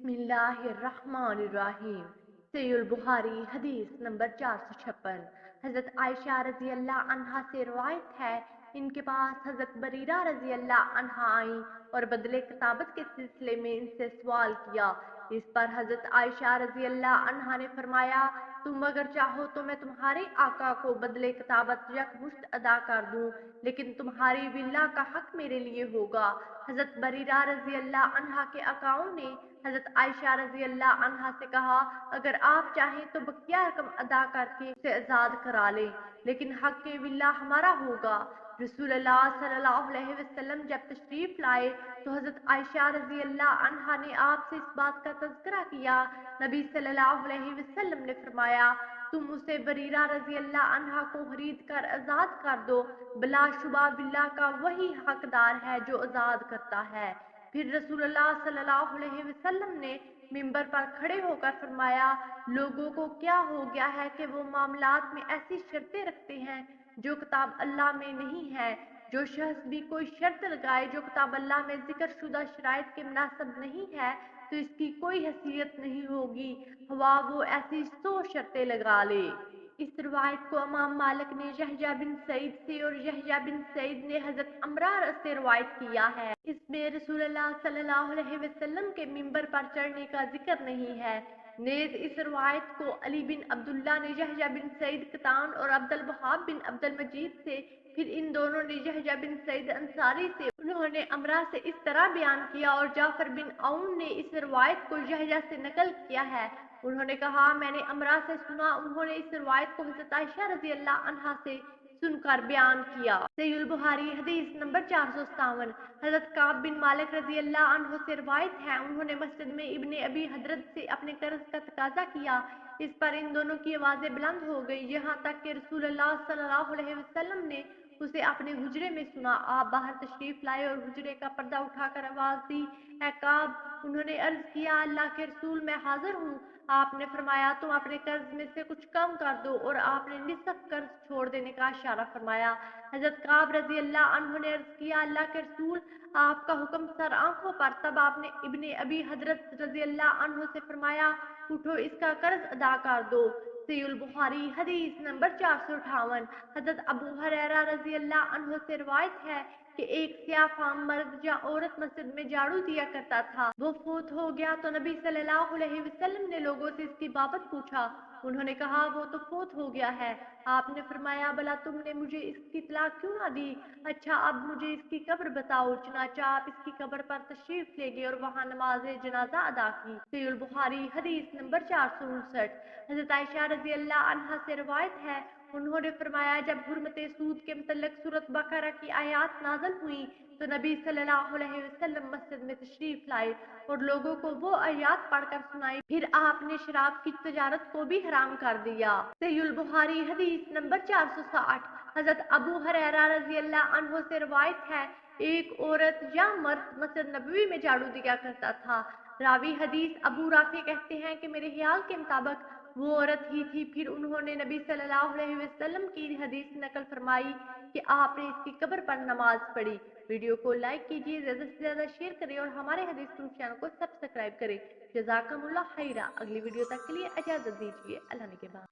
बिस्मिल्लाहिर्रहमानिर्रहीम। सहीह बुखारी हदीस नंबर 456। हज़रत आयशा रज़ी अल्लाह अन्हा से रिवायत है, इनके पास हज़रत बरीरा रज़ी अल्लाह अन्हा आई और बदले किताबत के सिलसिले में इनसे सवाल किया। इस पर हज़रत आयशा रज़ी अल्लाह अन्हा ने फरमाया, तुम अगर चाहो तो मैं तुम्हारे आका को बदले किताबत यकमुश्त अदा कर दूं, लेकिन तुम्हारी विला का हक मेरे लिए होगा। हज़रत बरीरा रज़ी अल्लाह अन्हा के आकाओं ने हज़रत आयशा रज़ी अल्लाह अन्हा से कहा, अगर आप चाहें तो बकिया रकम अदा करके उसे आज़ाद करा लें, लेकिन हक के विला हमारा होगा। रसूलुल्लाह सल्लल्लाहु अलैहि वसल्लम जब तशरीफ लाए तो हज़रत आयशा रज़ी अल्लाह अन्हा ने आपसे इस बात का तज़किरा किया। नबी सल्लल्लाहु अलैहि वसल्लम ने फरमाया, तुम उसे बरीरा रज़ी अल्लाह अन्हा को खरीद कर आज़ाद कर दो, बिलाशुबा विला का वही हकदार है जो आज़ाद करता है। फिर रसूलुल्लाह सल्लल्लाहु अलैहि वसल्लम ने मिंबर पर खड़े होकर फरमाया, लोगों को क्या हो गया है कि वो मामलात में ऐसी शर्तें रखते हैं जो किताब अल्लाह में नहीं है। जो शख्स भी कोई शर्त लगाए जो किताब अल्लाह में जिक्र शुदा शराइत के मुनासिब नहीं है तो इसकी कोई हैसियत नहीं होगी, हवा वो ऐसी 100 शर्तें लगा ले। इस रिवायत को इमाम मालिक ने यहया बिन सईद से और यहया बिन सईद ने हज़रत अमरा से रिवायत किया है। इसमें रसूलुल्लाह सल्लल्लाहु अलैहि वसल्लम के मिंबर पर चढ़ने का जिक्र नहीं है। नेज इस रिवायत को अली बिन अब्दुल्ला ने यहया बिन सईद कतान और अब्दुल वहाब बिन अब्दुल मजीद से, फिर इन दोनों ने यहया बिन सईद अंसारी से, उन्होंने अमरा से इस तरह बयान किया और जाफर बिन औन ने इस रिवायत को यहया से नकल किया है। उन्होंने कहा, मैंने अमरा से सुना, उन्होंने इस रिवायत को हज़रत आयशा रज़ी अल्लाह अन्हा से सुनकर बयान किया। सहीह बुखारी हदीस नंबर 457। हज़रत काब बिन मालिक रज़ी अल्लाह अन्हु से रिवायत है, उन्होंने मस्जिद में इब्ने अबी हजरत से अपने कर्ज का तकाजा किया। इस पर इन दोनों की आवाज़ें बुलंद हो गई, यहाँ तक कि रसूलुल्लाह सल्लल्लाहु अलैहि वसल्लम ने उसे अपने हुजरे में सुना। आप बाहर तशरीफ लाए और हुजरे का पर्दा उठाकर आवाज़ दी, ए काब। उन्होंने अर्ज किया, अल्लाह के रसूल, मैं हाजिर हूँ। आपने फरमाया, तुम अपने कर्ज में से कुछ कम कर दो, और आपने निसफ कर्ज छोड़ देने का इशारा फरमाया। हज़रत काब रज़ी अल्लाह अन्हु ने अर्ज किया, अल्लाह के रसूल, आपका हुक्म सर आंखों पर। तब आपने इब्ने अबी हजरत रज़ी अल्लाह अन्हु से फरमाया, उठो, इसका कर्ज अदा कर दो। सहीह बुखारी हदीस नंबर 458। हज़रत अबू हुरैरा रज़ी अल्लाह अन्हु से रिवायत है कि एक सियाफाम मर्द या औरत मस्जिद में झाड़ू दिया करता था, वो फौत हो गया तो नबी सल्लल्लाहु अलैहि वसल्लम ने लोगों से इसकी बाबत पूछा। उन्होंने कहा, वो तो फौत हो गया है। आपने फरमाया, भला तुमने मुझे इसकी इत्तला क्यों ना दी? अच्छा, अब मुझे इसकी कब्र बताओ। चुनांचे आप इसकी कब्र पर तशरीफ ले गए और वहाँ नमाज जनाजा अदा की। सहीह बुखारी हदीस नंबर 459। हज़रत आयशा रज़ी अल्लाह अन्हा से रिवायत है, उन्होंने फरमाया, जब हुर्मत सूद के मुतल्लिक़ सूरत बकरा की आयत नाज़िल हुई तो नबी सल्लल्लाहु अलैहि वसल्लम मस्जिद में तशरीफ लाए और लोगों को वो आयत पढ़कर सुनाई। फिर आपने शराब की तजारत को भी हराम कर दिया। सहीह बुखारी हदीस नंबर 460। हज़रत अबू हुरैरा रज़ी अल्लाह अन्हु से रिवायत है, एक औरत या मर्द मस्जिद नबवी में झाड़ू दिया करता था। रावी हदीस अबू राफी कहते हैं कि मेरे ख्याल के मुताबिक वो औरत ही थी। फिर उन्होंने नबी सल्लल्लाहु अलैहि वसल्लम की हदीस नकल फरमाई कि आपने इसकी कब्र पर नमाज पढ़ी। वीडियो को लाइक कीजिए, ज़्यादा से ज़्यादा शेयर करें और हमारे हदीस प्रूफ चैनल को सब्सक्राइब करें। जज़ाकमुल्लाह खैरा। अगली वीडियो तक के लिए इजाज़त दीजिए। अल्लाह ने के बाद।